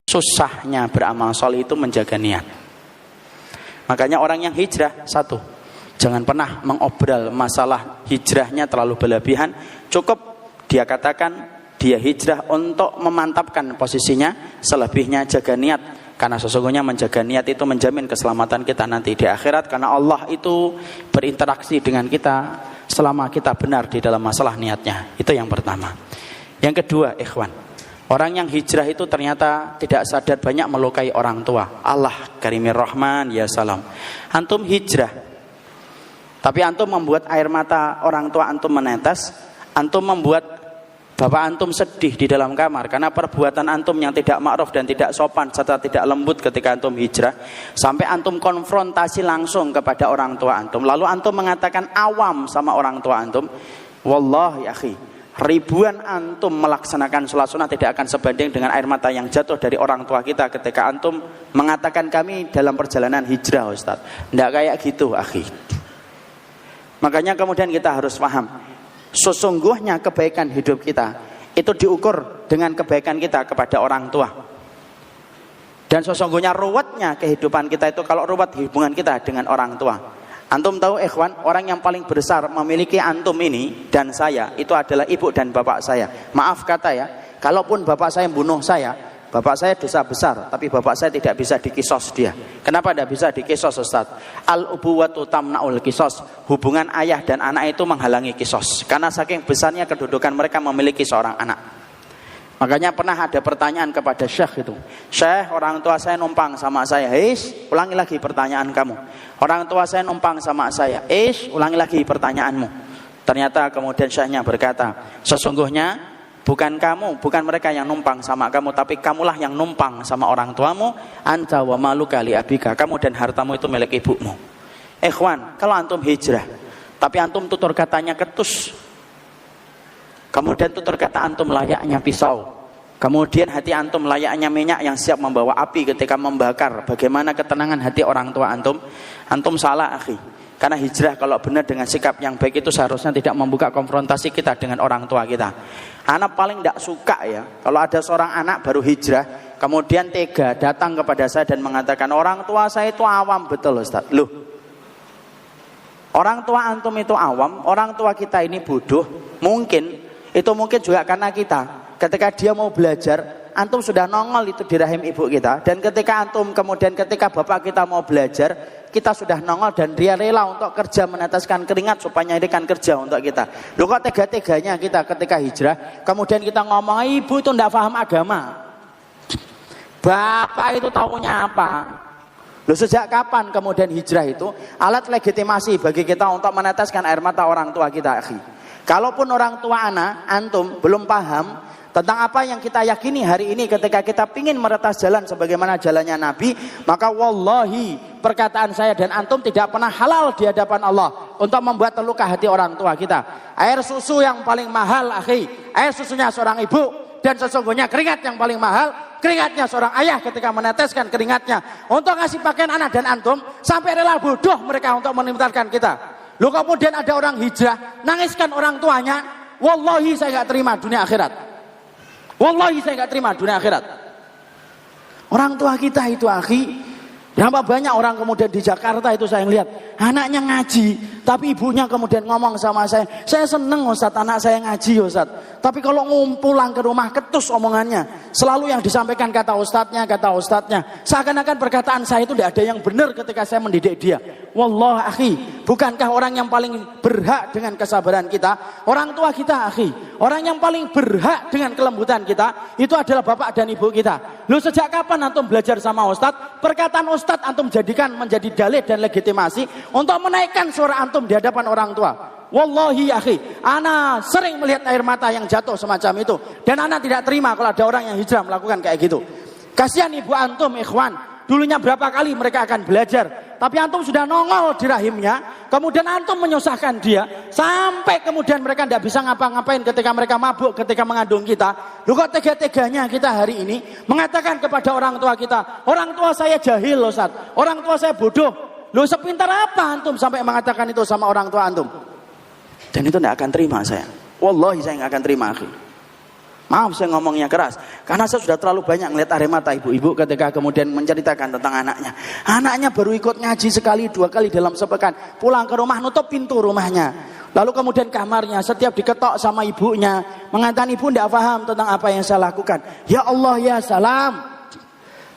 susahnya beramal soleh itu menjaga niat. Makanya orang yang hijrah, satu, jangan pernah mengobral masalah hijrahnya terlalu berlebihan. Cukup dia katakan dia hijrah untuk memantapkan posisinya, selebihnya jaga niat. Karena sesungguhnya menjaga niat itu menjamin keselamatan kita nanti di akhirat. Karena Allah itu berinteraksi dengan kita selama kita benar di dalam masalah niatnya. Itu yang pertama. Yang kedua, ikhwan, orang yang hijrah itu ternyata tidak sadar banyak melukai orang tua. Allah Karimir Rahman, ya salam. Antum hijrah, tapi antum membuat air mata orang tua antum menetes. Antum membuat bapak antum sedih di dalam kamar karena perbuatan antum yang tidak ma'ruf dan tidak sopan serta tidak lembut ketika antum hijrah. Sampai antum konfrontasi langsung kepada orang tua antum. Lalu antum mengatakan awam sama orang tua antum. Wallahi akhi, ribuan antum melaksanakan sholat sunnah tidak akan sebanding dengan air mata yang jatuh dari orang tua kita ketika antum mengatakan kami dalam perjalanan hijrah, Ustaz. Tidak kayak gitu, akhi. Makanya kemudian kita harus paham, sesungguhnya kebaikan hidup kita itu diukur dengan kebaikan kita kepada orang tua. Dan sesungguhnya ruwetnya kehidupan kita itu kalau ruwet hubungan kita dengan orang tua. Antum tahu ikhwan, orang yang paling besar memiliki antum ini dan saya itu adalah ibu dan bapak saya. Maaf kata ya, kalaupun bapak saya bunuh saya, bapak saya dosa besar, tapi bapak saya tidak bisa dikisos dia. Kenapa tidak bisa dikisos, Ustaz? Al-ubuwatu tamna'ul kisos. Hubungan ayah dan anak itu menghalangi kisos. Karena saking besarnya kedudukan mereka memiliki seorang anak. Makanya pernah ada pertanyaan kepada Syekh itu. Syekh, orang tua saya numpang sama saya. Ulangi lagi pertanyaan kamu. Orang tua saya numpang sama saya. Ulangi lagi pertanyaanmu. Ternyata kemudian Syekhnya berkata, sesungguhnya bukan kamu, bukan mereka yang numpang sama kamu, tapi kamulah yang numpang sama orang tuamu. Anta wa maluka li abika. Kamu dan hartamu itu milik ibumu. Ikhwan, kalau antum hijrah, tapi antum tutur katanya ketus, kemudian tutur kata antum layaknya pisau, kemudian hati antum layaknya minyak yang siap membawa api ketika membakar, bagaimana ketenangan hati orang tua antum? Antum salah, akhi. Karena hijrah kalau benar dengan sikap yang baik itu seharusnya tidak membuka konfrontasi kita dengan orang tua kita. Anak paling tidak suka ya kalau ada seorang anak baru hijrah kemudian tega datang kepada saya dan mengatakan orang tua saya itu awam. Betul, Ustaz. Loh, orang tua antum itu awam, orang tua kita ini bodoh. Mungkin juga karena kita ketika dia mau belajar, antum sudah nongol itu di rahim ibu kita. Dan ketika antum kemudian ketika bapak kita mau belajar, kita sudah nongol dan dia rela untuk kerja meneteskan keringat supaya nyarikan kerja untuk kita. Loh, kok tega-teganya kita ketika hijrah kemudian kita ngomong ibu itu tidak paham agama, bapak itu taunya apa? Loh, sejak kapan kemudian hijrah itu alat legitimasi bagi kita untuk meneteskan air mata orang tua kita, akhi? Kalaupun orang tua antum belum paham tentang apa yang kita yakini hari ini ketika kita ingin meretas jalan sebagaimana jalannya Nabi, maka wallahi perkataan saya dan antum tidak pernah halal di hadapan Allah untuk membuat terluka hati orang tua kita. Air susu yang paling mahal, akhi, air susunya seorang ibu, dan sesungguhnya keringat yang paling mahal, keringatnya seorang ayah ketika meneteskan keringatnya untuk ngasih pakaian anak dan antum, sampai rela bodoh mereka untuk menimtalkan kita. Lalu kemudian ada orang hijrah nangiskan orang tuanya, wallahi saya gak terima dunia akhirat. Wallahi saya gak terima dunia akhirat. Orang tua kita itu, akhi, berapa banyak orang kemudian di Jakarta itu saya lihat anaknya ngaji, tapi ibunya kemudian ngomong sama saya seneng Ustaz anak saya ngaji Ustaz, tapi kalau ngumpulan ke rumah ketus omongannya, selalu yang disampaikan kata ustadznya, seakan-akan perkataan saya itu tidak ada yang benar ketika saya mendidik dia. Wallah, akhi, bukankah orang yang paling berhak dengan kesabaran kita orang tua kita, akhi? Orang yang paling berhak dengan kelembutan kita itu adalah bapak dan ibu kita. Lu sejak kapan antum belajar sama ustadz? Perkataan ustadz antum jadikan menjadi dalil dan legitimasi untuk menaikkan suara antum di hadapan orang tua. Wallahi, akhi, ana sering melihat air mata yang jatuh semacam itu, dan ana tidak terima kalau ada orang yang hijrah melakukan kayak gitu. Kasihan ibu antum, ikhwan. Dulunya berapa kali mereka akan belajar, tapi antum sudah nongol di rahimnya, kemudian antum menyusahkan dia, sampai kemudian mereka tidak bisa ngapa-ngapain ketika mereka mabuk, ketika mengandung kita. Lu kok tega-teganya kita hari ini mengatakan kepada orang tua kita, orang tua saya jahil loh Ustaz, orang tua saya bodoh. Lu sepintar apa antum sampai mengatakan itu sama orang tua antum? Dan itu tidak akan terima saya. Wallahi saya tidak akan terima, akhi. Maaf saya ngomongnya keras, karena saya sudah terlalu banyak melihat air mata ibu-ibu ketika kemudian menceritakan tentang anaknya. Anaknya baru ikut ngaji sekali 2 kali dalam sepekan, pulang ke rumah nutup pintu rumahnya. Lalu kemudian kamarnya setiap diketok sama ibunya, mengatakan ibu tidak paham tentang apa yang saya lakukan. Ya Allah ya salam.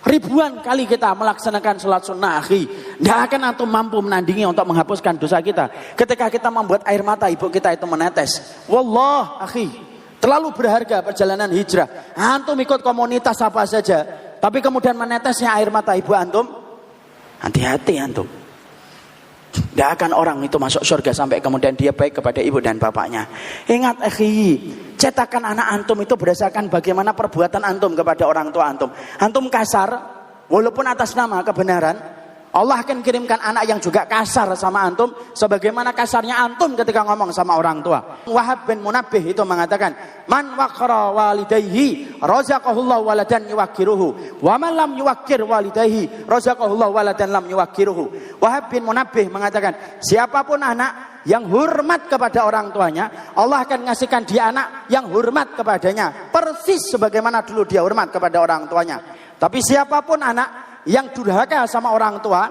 Ribuan kali kita melaksanakan sholat sunnah akhi, tidak akan antum mampu menandingi untuk menghapuskan dosa kita ketika kita membuat air mata ibu kita itu menetes. Wallah akhi, terlalu berharga perjalanan hijrah. Antum ikut komunitas apa saja, tapi kemudian menetesnya air mata ibu antum, hati-hati antum. Tidak akan orang itu masuk surga sampai kemudian dia baik kepada ibu dan bapaknya. Ingat akhi, cetakan anak antum itu berdasarkan bagaimana perbuatan antum kepada orang tua antum. Antum kasar, walaupun atas nama kebenaran, Allah akan kirimkan anak yang juga kasar sama antum, sebagaimana kasarnya antum ketika ngomong sama orang tua. Wahab bin Munabbih itu mengatakan, man waqara walidayhi razaqahullahu waladan yuwakkiruhu, wa man lam yuwakkir walidayhi razaqahullahu waladan lam yuwakkiruhu. Wahab bin Munabbih mengatakan, siapapun anak yang hormat kepada orang tuanya, Allah akan ngasihkan dia anak yang hormat kepadanya, persis sebagaimana dulu dia hormat kepada orang tuanya. Tapi siapapun anak yang durhaka sama orang tua,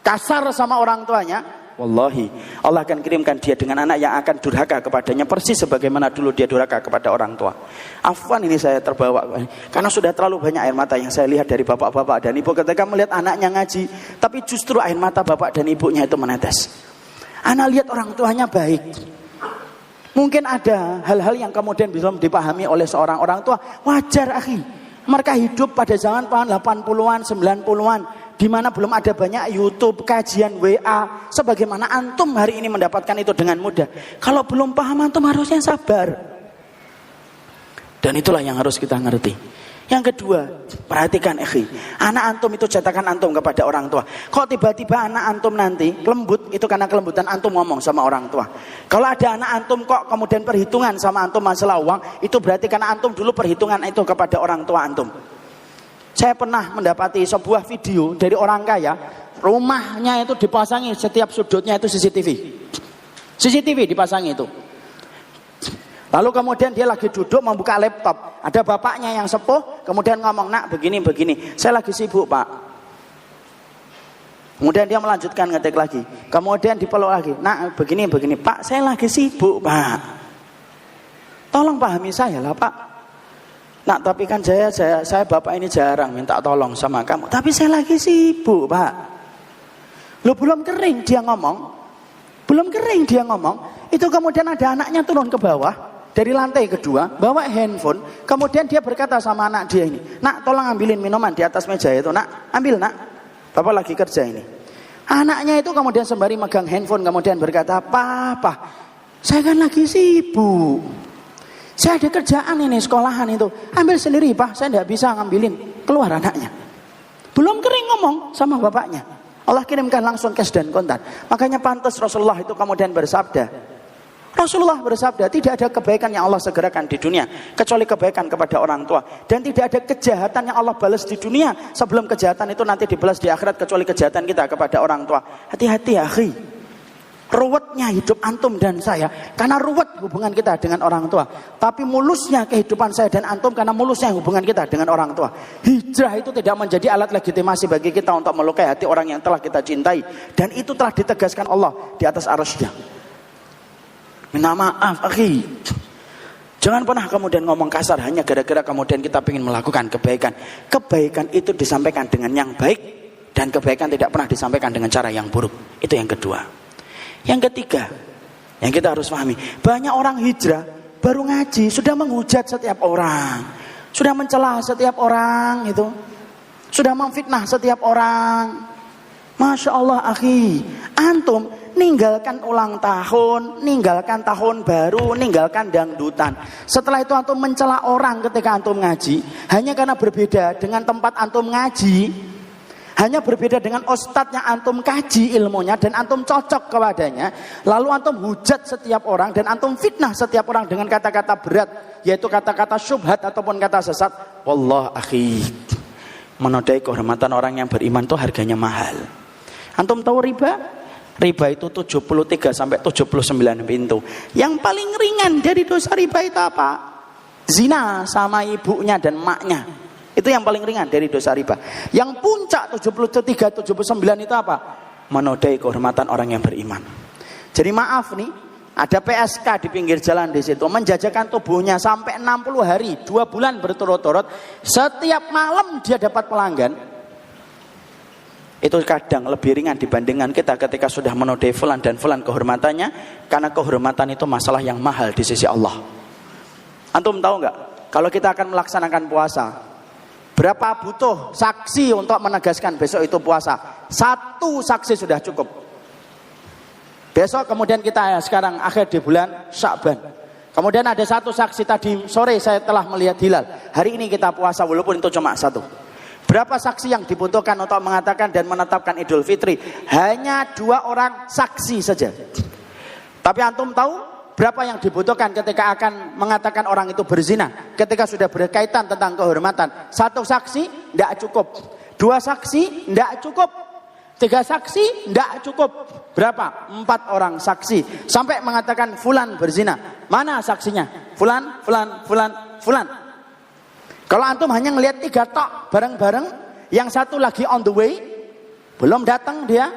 kasar sama orang tuanya, wallahi Allah akan kirimkan dia dengan anak yang akan durhaka kepadanya persis sebagaimana dulu dia durhaka kepada orang tua. Afwan, ini saya terbawa karena sudah terlalu banyak air mata yang saya lihat dari bapak-bapak dan ibu ketika melihat anaknya ngaji, tapi justru air mata bapak dan ibunya itu menetes. Anak lihat orang tuanya baik. Mungkin ada hal-hal yang kemudian bisa dipahami oleh seorang orang tua, wajar akhi. Mereka hidup pada zaman tahun 80-an, 90-an, di mana belum ada banyak YouTube, kajian WA, sebagaimana antum hari ini mendapatkan itu dengan mudah. Kalau belum paham antum harusnya sabar. Dan itulah yang harus kita ngerti. Yang kedua, perhatikan akhi, anak antum itu cetakan antum kepada orang tua. Kok tiba-tiba anak antum nanti lembut, itu karena kelembutan antum ngomong sama orang tua. Kalau ada anak antum kok kemudian perhitungan sama antum masalah uang, itu berarti karena antum dulu perhitungan itu kepada orang tua antum. Saya pernah mendapati sebuah video dari orang kaya, rumahnya itu dipasangi setiap sudutnya itu CCTV. CCTV dipasangi itu. Lalu kemudian dia lagi duduk membuka laptop, ada bapaknya yang sepuh, kemudian ngomong, nak begini, saya lagi sibuk pak. Kemudian dia melanjutkan ngetik lagi, kemudian dipeluk lagi, nak begini, pak saya lagi sibuk pak. Tolong pahami saya lah pak. Nak tapi kan saya bapak ini jarang minta tolong sama kamu, tapi saya lagi sibuk pak. Lu belum kering dia ngomong, itu kemudian ada anaknya turun ke bawah. Dari lantai kedua, bawa handphone, kemudian dia berkata sama anak dia ini, nak tolong ambilin minuman di atas meja itu, nak ambil nak, bapak lagi kerja ini. Anaknya itu kemudian sembari megang handphone, kemudian berkata, papa, saya kan lagi sibuk, saya ada kerjaan ini, sekolahan itu, ambil sendiri pak, saya tidak bisa ngambilin. Keluar anaknya, belum kering ngomong sama bapaknya, Allah kirimkan langsung cash dan kontan. Makanya pantas Rasulullah itu kemudian bersabda, tidak ada kebaikan yang Allah segerakan di dunia kecuali kebaikan kepada orang tua, dan tidak ada kejahatan yang Allah balas di dunia sebelum kejahatan itu nanti dibalas di akhirat kecuali kejahatan kita kepada orang tua. Hati-hati akhi, ruwetnya hidup antum dan saya karena ruwet hubungan kita dengan orang tua, tapi mulusnya kehidupan saya dan antum karena mulusnya hubungan kita dengan orang tua. Hijrah itu tidak menjadi alat legitimasi bagi kita untuk melukai hati orang yang telah kita cintai, dan itu telah ditegaskan Allah di atas arasy-Nya. Minta maaf akhi, jangan pernah kemudian ngomong kasar hanya gara-gara kemudian kita ingin melakukan kebaikan. Kebaikan itu disampaikan dengan yang baik, dan kebaikan tidak pernah disampaikan dengan cara yang buruk. Itu yang kedua. Yang ketiga, yang kita harus pahami, banyak orang hijrah baru ngaji sudah menghujat setiap orang, sudah mencela setiap orang, itu sudah memfitnah setiap orang. Masya Allah akhi, antum ninggalkan ulang tahun, ninggalkan tahun baru, ninggalkan dangdutan. Setelah itu antum mencela orang ketika antum ngaji, hanya karena berbeda dengan tempat antum ngaji, hanya berbeda dengan ustadz yang antum kaji ilmunya dan antum cocok kepadanya. Lalu antum hujat setiap orang dan antum fitnah setiap orang dengan kata-kata berat, yaitu kata-kata syubhat ataupun kata sesat. Wallah akhi, menodai kehormatan orang yang beriman itu harganya mahal. Antum tahu riba? Riba itu 73 sampai 79 pintu. Yang paling ringan dari dosa riba itu apa? Zina sama ibunya dan maknya. Itu yang paling ringan dari dosa riba. Yang puncak 73, 79 itu apa? Menodai kehormatan orang yang beriman. Jadi maaf nih, ada PSK di pinggir jalan di situ menjajakan tubuhnya sampai 60 hari, 2 bulan berturut-turut. Setiap malam dia dapat pelanggan. Itu kadang lebih ringan dibandingkan kita ketika sudah menodai fulan dan fulan kehormatannya, karena kehormatan itu masalah yang mahal di sisi Allah. Antum tahu nggak? Kalau kita akan melaksanakan puasa, berapa butuh saksi untuk menegaskan besok itu puasa? 1 saksi sudah cukup. Besok kemudian kita sekarang akhir di bulan Sya'ban. Kemudian ada 1 saksi tadi sore saya telah melihat hilal. Hari ini kita puasa walaupun itu cuma 1. Berapa saksi yang dibutuhkan untuk mengatakan dan menetapkan Idul Fitri? Hanya 2 orang saksi saja. Tapi antum tahu berapa yang dibutuhkan ketika akan mengatakan orang itu berzina? Ketika sudah berkaitan tentang kehormatan. 1 saksi tidak cukup. 2 saksi tidak cukup. 3 saksi tidak cukup. Berapa? 4 orang saksi. Sampai mengatakan fulan berzina. Mana saksinya? Fulan, fulan, fulan, fulan. Kalau antum hanya ngelihat 3 tok bareng-bareng, yang 1 lagi on the way, belum datang dia,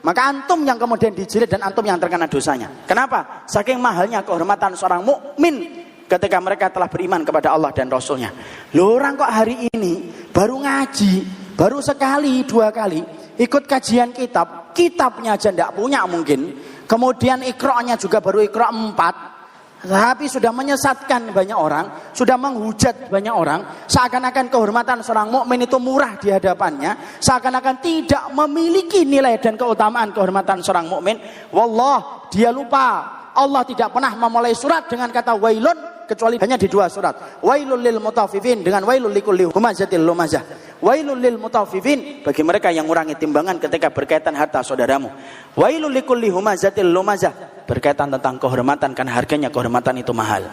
maka antum yang kemudian dijilid dan antum yang terkena dosanya. Kenapa? Saking mahalnya kehormatan seorang mukmin ketika mereka telah beriman kepada Allah dan Rasulnya. Loh, orang kok hari ini baru ngaji, baru sekali 2 kali ikut kajian kitab, kitabnya aja tidak punya mungkin, kemudian ikra'nya juga baru ikra' 4, tapi sudah menyesatkan banyak orang, sudah menghujat banyak orang, seakan-akan kehormatan seorang mukmin itu murah di hadapannya, seakan-akan tidak memiliki nilai dan keutamaan kehormatan seorang mukmin. Wallah, dia lupa Allah tidak pernah memulai surat dengan kata wailun kecuali hanya di 2 surat. Wailul lil mutaffifin dengan wailul likulli humazatil lumazah. Wailul lil mutaffifin bagi mereka yang mengurangi timbangan ketika berkaitan harta saudaramu. Wailul likulli humazatil lumazah berkaitan tentang kehormatan, karena harganya kehormatan itu mahal.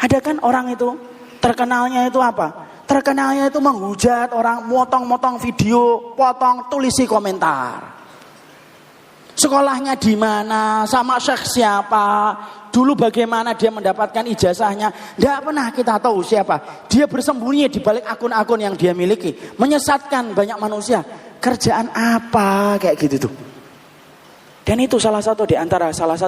Ada kan orang itu terkenalnya itu apa? Terkenalnya itu menghujat orang, motong-motong video, potong, tulisi komentar. Sekolahnya di mana, sama syekh siapa, dulu bagaimana dia mendapatkan ijazahnya, tidak pernah kita tahu siapa. Dia bersembunyi di balik akun-akun yang dia miliki, menyesatkan banyak manusia. Kerjaan apa kayak gitu tuh? Dan itu salah satu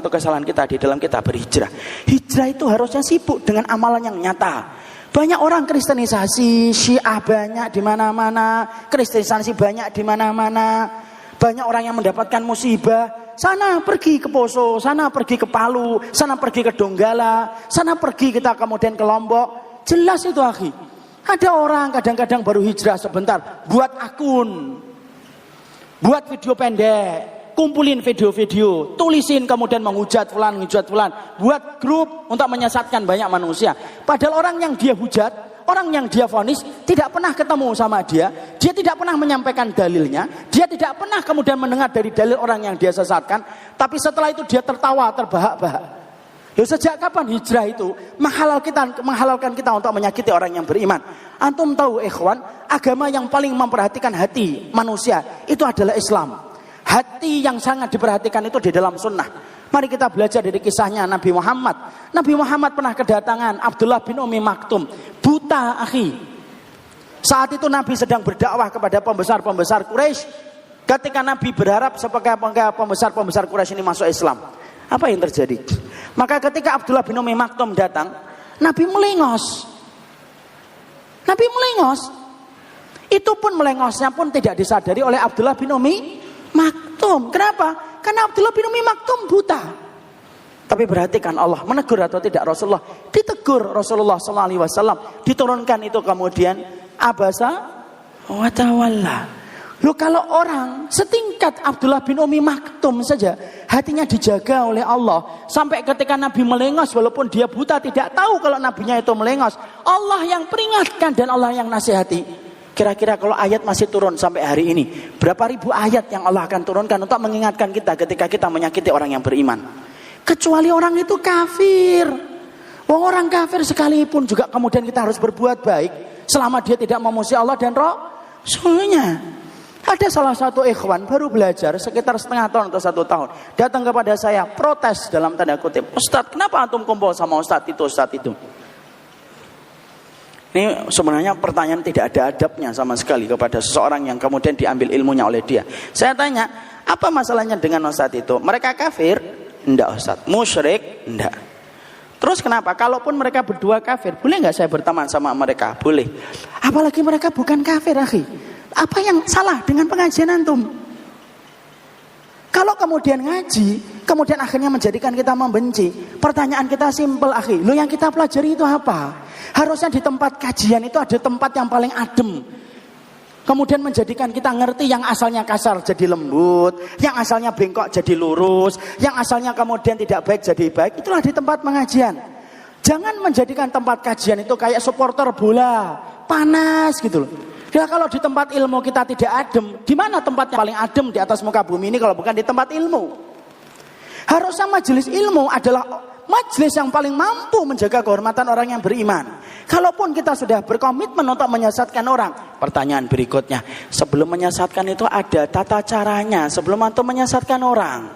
kesalahan kita di dalam kita berhijrah. Hijrah itu harusnya sibuk dengan amalan yang nyata. Banyak orang kristenisasi, Syiah banyak di mana-mana, kristenisasi banyak di mana-mana. Banyak orang yang mendapatkan musibah. Sana pergi ke Poso, sana pergi ke Palu, sana pergi ke Donggala, sana pergi kita kemudian ke Lombok. Jelas itu akhi. Ada orang kadang-kadang baru hijrah sebentar, buat akun, buat video pendek, kumpulin video-video, tulisin kemudian menghujat fulan, buat grup untuk menyesatkan banyak manusia. Padahal orang yang dia hujat, orang yang dia vonis tidak pernah ketemu sama dia tidak pernah menyampaikan dalilnya, dia tidak pernah kemudian mendengar dari dalil orang yang dia sesatkan, tapi setelah itu dia tertawa, terbahak-bahak. Loh, sejak kapan hijrah itu menghalalkan kita untuk menyakiti orang yang beriman? Antum tahu ikhwan, agama yang paling memperhatikan hati manusia itu adalah Islam. Hati yang sangat diperhatikan itu di dalam sunnah. Mari kita belajar dari kisahnya Nabi Muhammad. Nabi Muhammad pernah kedatangan Abdullah bin Umi Maktum, buta akhi. Saat itu Nabi sedang berdakwah kepada pembesar-pembesar Quraisy. Ketika Nabi berharap supaya pembesar-pembesar Quraisy ini masuk Islam, apa yang terjadi? Maka ketika Abdullah bin Umi Maktum datang, Nabi melengos. Itu pun melengosnya pun tidak disadari oleh Abdullah bin Umi Maktum. Kenapa? Karena Abdullah bin Umi Maktum buta. Tapi perhatikan Allah menegur atau tidak Rasulullah? Ditegur Rasulullah SAW. Diturunkan itu kemudian abasa wa tawalla. Loh, kalau orang setingkat Abdullah bin Umi Maktum saja hatinya dijaga oleh Allah, sampai ketika Nabi melengos walaupun dia buta tidak tahu kalau nabinya itu melengos, Allah yang peringatkan dan Allah yang nasihati. Kira-kira kalau ayat masih turun sampai hari ini, berapa ribu ayat yang Allah akan turunkan untuk mengingatkan kita ketika kita menyakiti orang yang beriman? Kecuali orang itu kafir. Orang kafir sekalipun juga kemudian kita harus berbuat baik selama dia tidak memuji Allah dan Rasulnya. Ada salah satu ikhwan baru belajar sekitar setengah tahun atau 1 tahun, datang kepada saya protes dalam tanda kutip, Ustadz, kenapa antum kumpul sama Ustadz itu? Ini sebenarnya pertanyaan tidak ada adabnya sama sekali kepada seseorang yang kemudian diambil ilmunya oleh dia. Saya tanya, apa masalahnya dengan Ustadz itu? Mereka kafir? Enggak Ustadz. Musyrik? Enggak. Terus kenapa? Kalaupun mereka berdua kafir, boleh nggak saya berteman sama mereka? Boleh. Apalagi mereka bukan kafir, akhi. Apa yang salah dengan pengajian antum? Kalau kemudian ngaji, kemudian akhirnya menjadikan kita membenci, pertanyaan kita simpel, akhi. Lo yang kita pelajari itu apa? Harusnya di tempat kajian itu ada tempat yang paling adem. Kemudian menjadikan kita ngerti yang asalnya kasar jadi lembut, yang asalnya bengkok jadi lurus, yang asalnya kemudian tidak baik jadi baik. Itulah di tempat pengajian. Jangan menjadikan tempat kajian itu kayak supporter bola, panas gitu loh. Ya kalau di tempat ilmu kita tidak adem, di mana tempat yang paling adem di atas muka bumi ini kalau bukan di tempat ilmu? Harusnya majelis ilmu adalah majelis yang paling mampu menjaga kehormatan orang yang beriman. Kalaupun kita sudah berkomitmen untuk menyesatkan orang, pertanyaan berikutnya, sebelum menyesatkan itu ada tata caranya sebelum antum menyesatkan orang.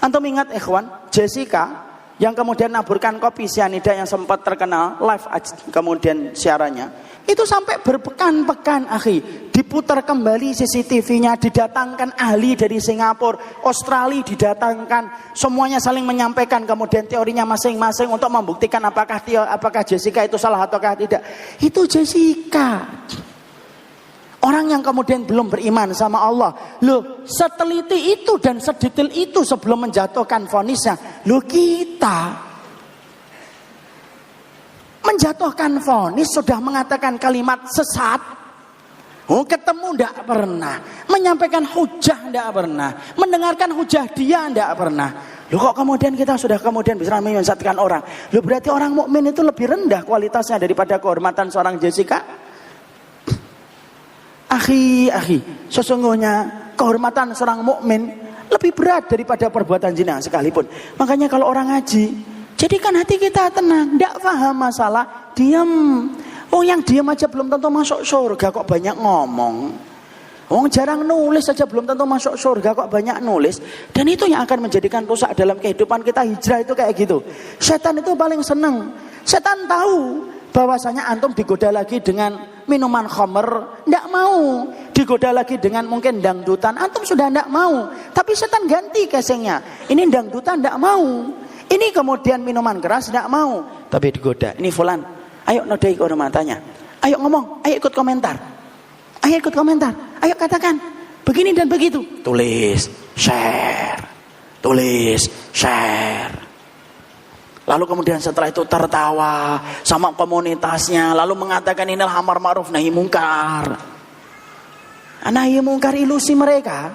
Antum ingat ikhwan, Jessica yang kemudian naburkan kopi sianida yang sempat terkenal live kemudian siarannya, itu sampai berpekan-pekan akhi, diputar kembali CCTV-nya, didatangkan ahli dari Singapura, Australia didatangkan, semuanya saling menyampaikan kemudian teorinya masing-masing untuk membuktikan apakah Jessica itu salah ataukah tidak. Itu Jessica, orang yang kemudian belum beriman sama Allah. Loh, seteliti itu dan sedetail itu sebelum menjatuhkan vonisnya. Loh, kita menjatuhkan vonis sudah mengatakan kalimat sesat. Oh, ketemu ndak pernah, menyampaikan hujah ndak pernah, mendengarkan hujah dia ndak pernah. Loh, kok kemudian kita sudah kemudian bisa menyesatkan orang? Loh, berarti orang mukmin itu lebih rendah kualitasnya daripada kehormatan seorang Jessica? Akhi, sesungguhnya kehormatan seorang mukmin lebih berat daripada perbuatan zina sekalipun. Makanya kalau orang ngaji, jadikan hati kita tenang, tidak paham masalah, diam. Oh, yang diam aja belum tentu masuk surga, kok banyak ngomong. Oh, jarang nulis saja belum tentu masuk surga, kok banyak nulis. Dan itu yang akan menjadikan rusak dalam kehidupan kita. Hijrah itu kayak gitu. Setan itu paling seneng. Setan tahu bahwasanya antum digoda lagi dengan minuman khamr, tidak mau. Digoda lagi dengan mungkin dangdutan, antum sudah tidak mau. Tapi setan ganti casingnya. Ini dangdutan tidak mau. Ini kemudian minuman keras tidak mau. Tapi digoda, ini fulan, ayo nodai kehormatannya, ayo ngomong, ayo ikut komentar, ayo ikut komentar, ayo katakan begini dan begitu. Tulis, share. Lalu kemudian setelah itu tertawa sama komunitasnya, lalu mengatakan inilah amar ma'ruf nahi mungkar. Nahi mungkar ilusi mereka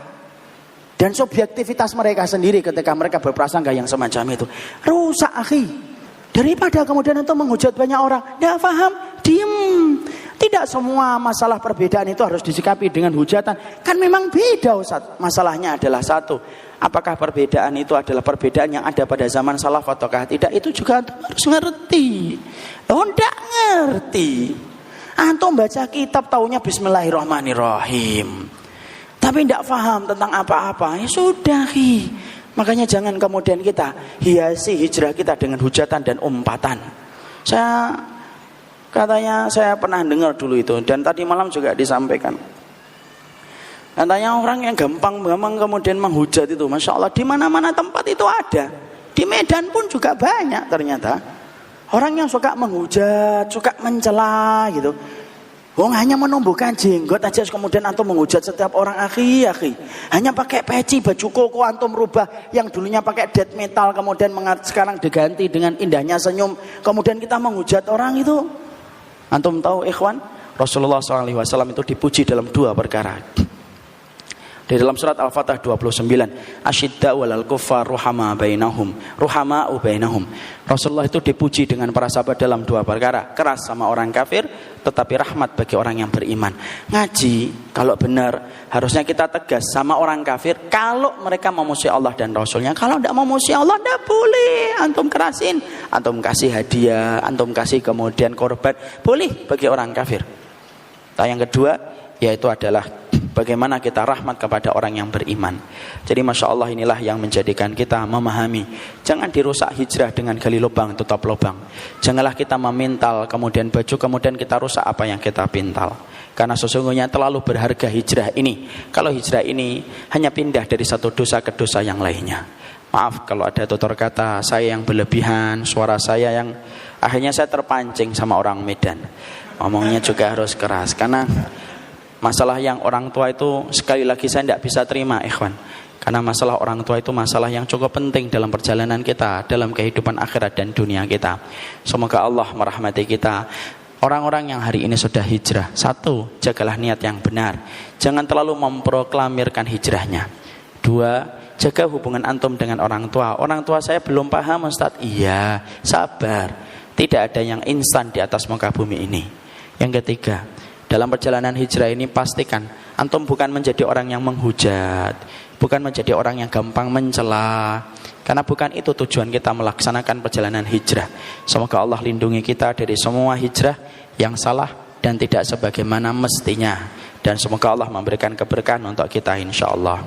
dan subjektivitas mereka sendiri ketika mereka berprasangka yang semacam itu. Rusak akhi. Daripada kemudian itu menghujat banyak orang, tidak paham, diem. Tidak semua masalah perbedaan itu harus disikapi dengan hujatan. Kan memang beda Ustaz. Masalahnya adalah satu, apakah perbedaan itu adalah perbedaan yang ada pada zaman salaf ataukah tidak? Itu juga antum harus ngerti. Oh, tidak ngerti. Antum baca kitab taunya Bismillahirrahmanirrahim, tapi tidak paham tentang apa-apa. Ya sudah, makanya jangan kemudian kita hiasi hijrah kita dengan hujatan dan umpatan. Saya pernah dengar dulu itu, dan tadi malam juga disampaikan. Katanya orang yang gampang kemudian menghujat itu, masya Allah, di mana-mana tempat itu ada. Di Medan pun juga banyak ternyata orang yang suka menghujat, suka mencela gitu. Hanya menumbuhkan jenggot aja kemudian antum menghujat setiap orang, akhi. Hanya pakai peci, baju koko antum rubah yang dulunya pakai death metal kemudian sekarang diganti dengan indahnya senyum. Kemudian kita menghujat orang itu. Antum tahu ikhwan, Rasulullah SAW itu dipuji dalam dua perkara. Di dalam surat Al-Fatah 29, asyidda'u 'alal kuffar ruhama'u bainahum. Rasulullah itu dipuji dengan para sahabat dalam dua perkara, keras sama orang kafir tetapi rahmat bagi orang yang beriman. Ngaji kalau benar harusnya kita tegas sama orang kafir kalau mereka memusuhi Allah dan Rasulnya. Kalau tidak memusuhi Allah tidak boleh antum kerasin, antum kasih hadiah, antum kasih kemudian korban, boleh bagi orang kafir. Yang kedua yaitu adalah bagaimana kita rahmat kepada orang yang beriman. Jadi Masya Allah, inilah yang menjadikan kita memahami, jangan dirusak hijrah dengan gali lubang tutup lubang. Janganlah kita memintal kemudian baju, kemudian kita rusak apa yang kita pintal. Karena sesungguhnya terlalu berharga hijrah ini. Kalau hijrah ini hanya pindah dari satu dosa ke dosa yang lainnya. Maaf kalau ada tutur kata saya yang berlebihan, suara saya yang akhirnya saya terpancing sama orang Medan. Ngomongnya juga harus keras, karena masalah yang orang tua itu sekali lagi saya tidak bisa terima, ikhwan. Karena masalah orang tua itu masalah yang cukup penting dalam perjalanan kita, dalam kehidupan akhirat dan dunia kita. Semoga Allah merahmati kita. Orang-orang yang hari ini sudah hijrah, satu, jagalah niat yang benar. Jangan terlalu memproklamirkan hijrahnya. Dua, jaga hubungan antum dengan orang tua. Orang tua saya belum paham Ustaz. Iya, sabar. Tidak ada yang instan di atas muka bumi ini. Yang ketiga, dalam perjalanan hijrah ini pastikan antum bukan menjadi orang yang menghujat, bukan menjadi orang yang gampang mencela. Karena bukan itu tujuan kita melaksanakan perjalanan hijrah. Semoga Allah lindungi kita dari semua hijrah yang salah dan tidak sebagaimana mestinya. Dan semoga Allah memberikan keberkahan untuk kita insya Allah.